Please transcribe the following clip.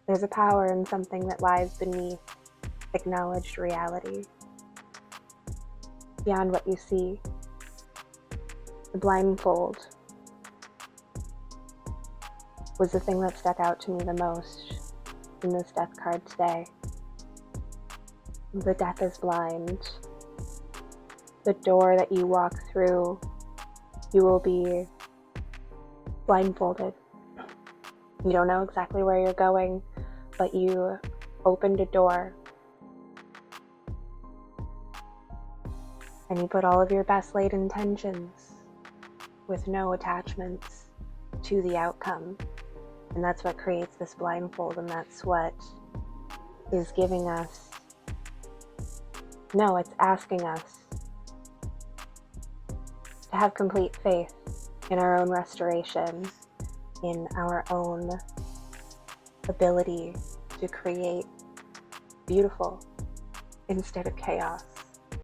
There's a power in something that lies beneath acknowledged reality, beyond what you see. The blindfold was the thing that stuck out to me the most in this death card today. The death is blind. The door that you walk through, you will be blindfolded. You don't know exactly where you're going, but you opened a door and you put all of your best laid intentions with no attachments to the outcome. And that's what creates this blindfold, and that's what is giving us, no, it's asking us to have complete faith in our own restoration, in our own ability to create beautiful instead of chaos.